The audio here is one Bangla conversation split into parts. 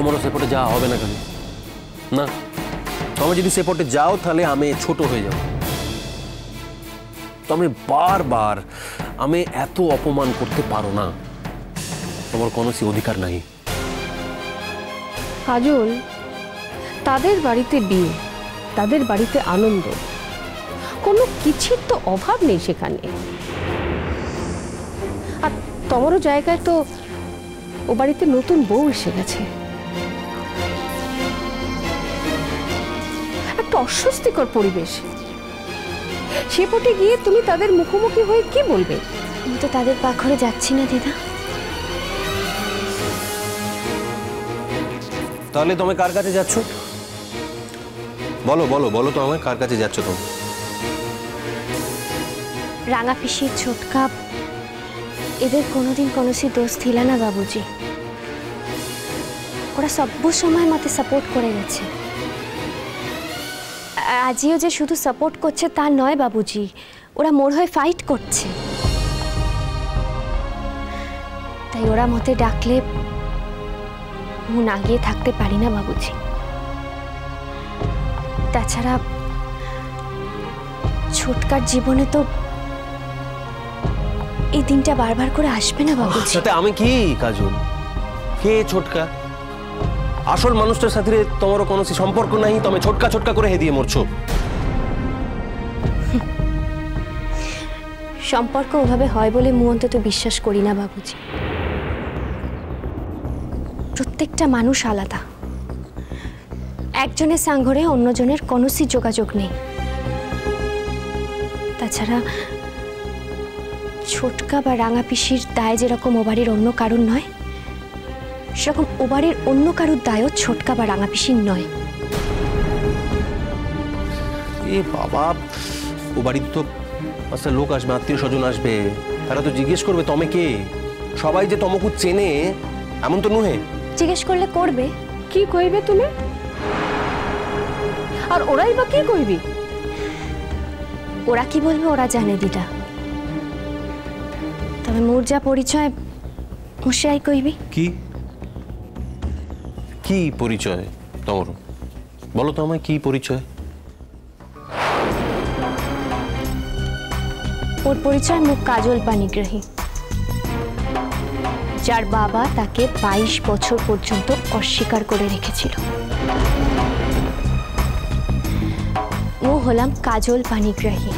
তোমারও সেপটে যাওয়া হবে না কেন? না, তুমি যদি সেপটে যাও তাহলে আমি ছোট হয়ে যাব। তুমি বারবার আমি এত অপমান করতে পারো না, তোমার কোনো অধিকার নাই। কাজল, তাদের বাড়িতে বিয়ে, তাদের বাড়িতে আনন্দ, কোনো কিছুর তো অভাব নেই সেখানে। আর তোমারও জায়গায় তো ও বাড়িতে নতুন বউ এসে গেছে। একটা অস্বস্তিকর পরিবেশ, সেপটে গিয়ে তুমি তাদের মুখোমুখি হয়ে কি বলবে? আমি তো তাদের পাখরে যাচ্ছি না দিদা। তাহলে তুমি কার কাছে যাচ্ছ? বলো বলো বলো তো আমায়, কার কাছে যাচ্ছ তুমি? রাঙা পিসি, ছোটকা, এদের কোনোদিন কোনোসি দোষ ছিল না বাবুজি। ওরা সব সময় মতে সাপোর্ট করে গেছে। আজিও যে শুধু সাপোর্ট করছে তা নয় বাবুজি, ওরা মোর হয়ে ফাইট করছে। তাই ওরা মতে ডাকলে না গিয়ে থাকতে পারি না বাবুজি। তাছাড়া ছোটকার জীবনে তো এই দিনটা বারবার করে আসবে না বাবুজি। সাথে আমি কি কাজল? কে ছোটকা? আসল মানুষটার সাথে তোমার কোনো সম্পর্ক নাই, তুমি ছোটকা ছোটকা করে দিয়ে মরছো। সম্পর্ক ওভাবে হয় বলে মু অন্তত বিশ্বাস করি না বাবুজি। প্রত্যেকটা মানুষ আলাদা, একজনের সাঙ্গরে অন্যজনের কোনোসি যোগাযোগ নেই। তাছাড়া ছোটকা বা রাঙা পিসির দায় যেরকম ও বাড়ির অন্য কারুর নয়, সেরকম ও বাড়ির অন্য কারুর দায়ও ছোটকা বা রাঙা পিসির নয়। এ বাবা, ও বাড়িতে তো আচ্ছা লোক আসবে, আত্মীয় স্বজন আসবে, তারা তো জিজ্ঞেস করবে তুমি কে। সবাই যে তোমাকে চেনে এমন তো নহে। জিজ্ঞেস করলে করবে। কি কইবে তুমি? আর ওরাই বা কি কইবি? ওরা কি বলবে ওরা জানে দিদা। তবে মোর যা পরিচয় মুশাই কইবি। কি কি পরিচয় তোমার? বলো তো আমায়, কি পরিচয়? ওর পরিচয় মুখ কাজল পানিগ্রাহী, যার বাবা তাকে 22 বছর পর্যন্ত অস্বীকার করে রেখেছিল। ও হলাম কাজল পানিগ্রাহী,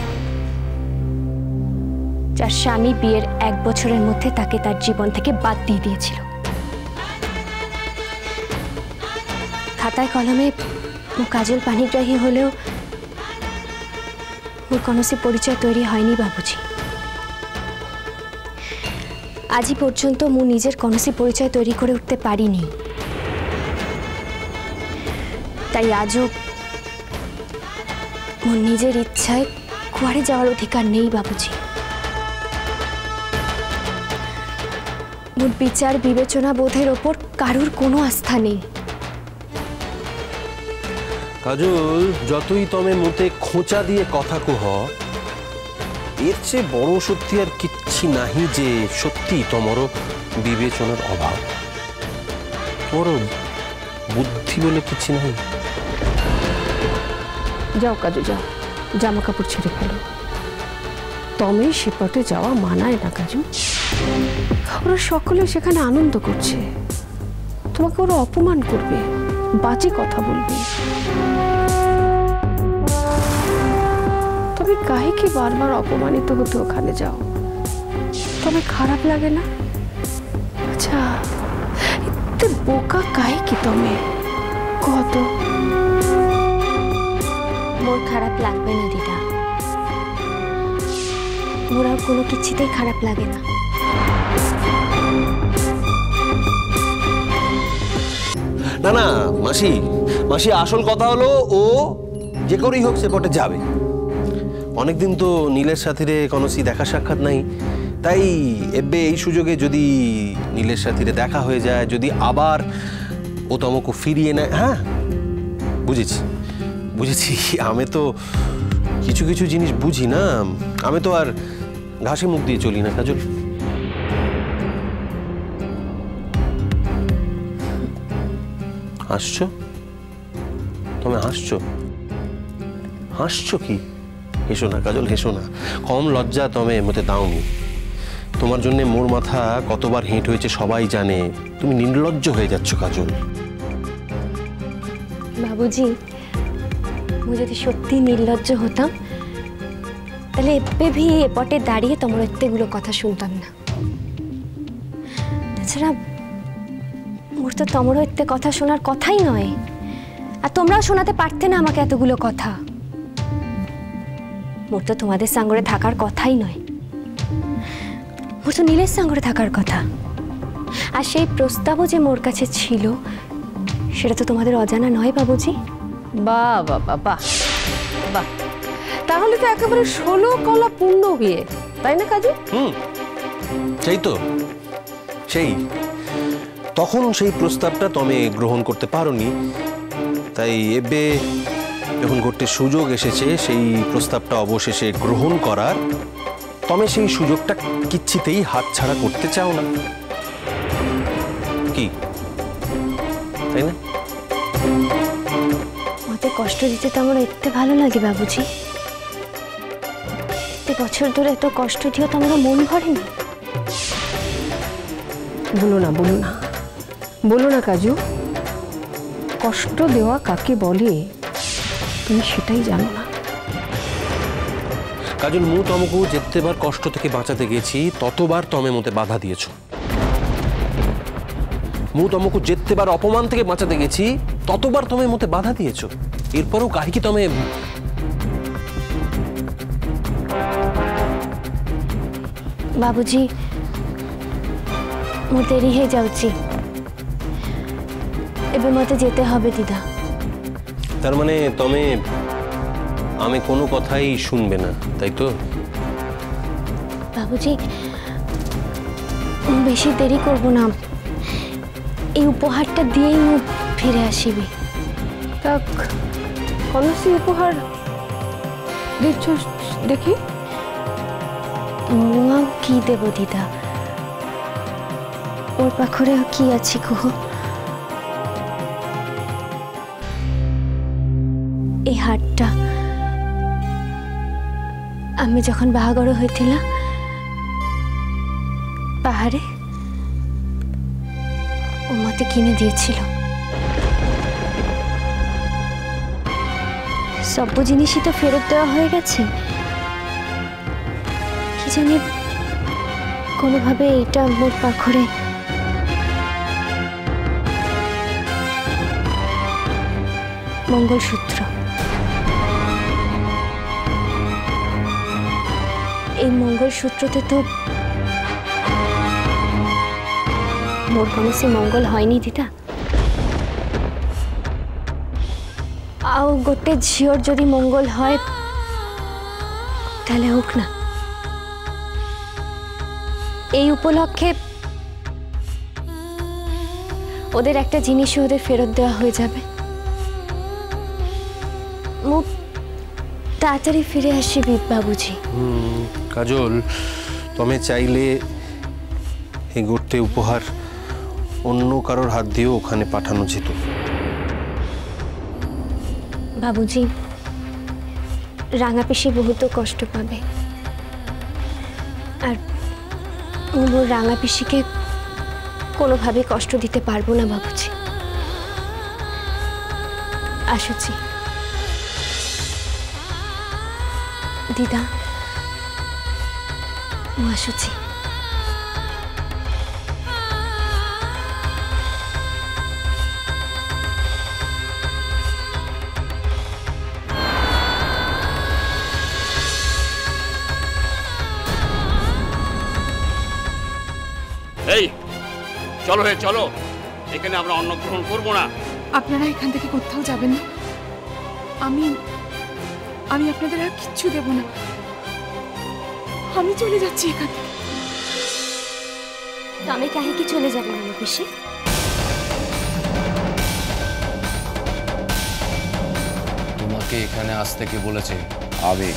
যার স্বামী বিয়ের 1 বছরের মধ্যে তাকে তার জীবন থেকে বাদ দিয়ে দিয়েছিল। খাতায় কলমে ও কাজল পানিগ্রাহী হলেও ওর কোনোসি পরিচয় তৈরি হয়নি বাবুজি। আজই পর্যন্ত মু নিজের কোনোসি পরিচয় তৈরি করে উঠতে পারিনি। তাই আজও মোর নিজের ইচ্ছায় কুয়ারে যাওয়ার অধিকার নেই বাবুজি। মোর বিচার বিবেচনা বোধের ওপর কারুর কোনো আস্থা নেই। কাজল, যতই তুমি মুতে খোঁচা দিয়ে কথা কহ, এর চেয়ে বড় সত্যি আর কিচ্ছি নাহি যে সত্যি তোমার বিবেচনার অভাব, তোমার বুদ্ধি বলে কিচ্ছি নাহি। যাও কাজু, যাও, জামা কাপড় ছেড়ে ফেলো। তবে সেপটে যাওয়া মানায় না কাজু। ওরা সকলে সেখানে আনন্দ করছে, তোমাকে ওরা অপমান করবে, বাজে কথা বলবে। তুমি কাহে কি বারবার অপমানিত হতে ওখানে যাও? তবে খারাপ লাগে না? আচ্ছা, এতে বোকা কাহে কি তুমি? কত মোর খারাপ লাগবে না দিদা, মোর আর কোনো কিছুতেই খারাপ লাগে না। না না মাসি, মাসি আসল কথা হলো ও যে করেই হোক সেপটে যাবে। অনেকদিন তো নীলের সাথে কোনোসি দেখা সাক্ষাৎ নাই, তাই এবে এই সুযোগে যদি নীলের সাথে দেখা হয়ে যায়, যদি আবার ও তোমাকে ফিরিয়ে নেয়। হ্যাঁ বুঝেছি বুঝেছি, আমি তো কিছু কিছু জিনিস বুঝি না, আমি তো আর ঘাসে মুখ দিয়ে চলি না কাজল। হাসছো? তুমি হাসছো? হাসছো কি? হেসো না কাজল, হেসো না। কম লজ্জা তুমি মতে দাওনি। তোমার জন্য মোর মাথা কতবার হেঁট হয়েছে সবাই জানে। তুমি নির্লজ্জ হয়ে যাচ্ছ কাজল। বাবুজি, ମୁଁ ଯଦି সত্যি নির্লজ্জ হতাম তাহলে ଏବେ ବି এপটে দাঁড়িয়ে তোমার এতগুলো কথা শুনতাম না। তাছাড়া মোর তো তোমারও এতে কথা শোনার কথাই নয়, আর তোমরাও শোনাতে পারতে না আমাকে এতগুলো কথা। মোর তো তোমাদের সঙ্গে থাকার কথাই নয়, মোর তো নীলের সঙ্গে থাকার কথা। আর সেই প্রস্তাবও যে মোর কাছে ছিল সেটা তো তোমাদের অজানা নয় বাবুজি। বাহ বাহ বাহ বাহ বাহ, তাহলে তো একেবারে 16 কলা পূর্ণ বিয়ে, তাই না কাজু? সেই তো, সেই তখন সেই প্রস্তাবটা তুমি গ্রহণ করতে পারোনি, তাই এবে যখন ঘটতে সুযোগ এসেছে সেই প্রস্তাবটা অবশেষে গ্রহণ করার, তুমি সেই সুযোগটা কিচ্ছিতেই হাতছাড়া করতে চাও না, কি তাই না? মতে কষ্ট দিতে তো আমার এতে ভালো লাগে বাবুজি। এতে বছর ধরে এত কষ্ট দিও তো আমার মন ভরেনি। বলো না, বলো না, বলো না কাজু। কষ্ট দেওয়া কাকে বলে তুমি সেটাই জানো না। কাজল, মু তোমাকে যেতেবার কষ্ট থেকে বাঁচাতে গেছি ততবার তুমি মতে বাধা দিয়েছ। মু তোমাকে যেতেবার অপমান থেকে বাঁচাতে গেছি ততবার তুমি মতে বাধা দিয়েছ। এরপরও কাহিকি তুমি বাবুজি, মো দেরি হয়ে যাচ্ছি, এবে মতে যেতে হবে দিদা। তার মানে তুমি আমি কোনো কথাই শুনবে না, তাই তো? বাবুজি, বেশি দেরি করব না, এই উপহারটা দিয়েই মু ফিরে আসিবি। তাক কনসি উপহার দিচ্ছ দেখি? মু আর কি দেব দিদা, ওর পাখরে কি আছে কুহ? এই হারটা আমি যখন বাহাঘর হয়েছিল পাহাড়ে ও মতে কিনে দিয়েছিল। সব জিনিসই তো ফেরত দেওয়া হয়ে গেছে, কি জানি কোনোভাবে এটা মোর পাখরে মঙ্গলসূত্র। এই মঙ্গলসূত্রতে তো মোর কৌশি মঙ্গল হয়নি দিদা। আও গোটে ঝিওর যদি মঙ্গল হয় তাহলে হোক না। এই উপলক্ষে ওদের একটা জিনিসও ওদের ফেরত দেওয়া হয়ে যাবে। মু তাড়াতাড়ি ফিরে আসিবি বাবুজি। কাজল, তুমি চাইলে এই গোটে উপহার অন্য কারোর হাত দিয়েও ওখানে পাঠানো যেত। বাবুজি, রাঙা পিসি বহুত কষ্ট পাবে, আর মোর রাঙা পিসিকে কোনোভাবে কষ্ট দিতে পারবো না বাবুজি। আসুছি দিদা, মু আসুছি। এই চলো হে চলো, এখানে আমরা অন্ন গ্রহণ করবো না। আপনারা এখান থেকে কোথাও যাবেন না, আমি আমি আপনাদের আর কিচ্ছু দেব না, আমি চলে যাচ্ছি এখান থেকে। আমি কাহে কি চলে যাবে রাঙা পিসি? তোমাকে এখানে আসতে কে বলেছে? আবেগ।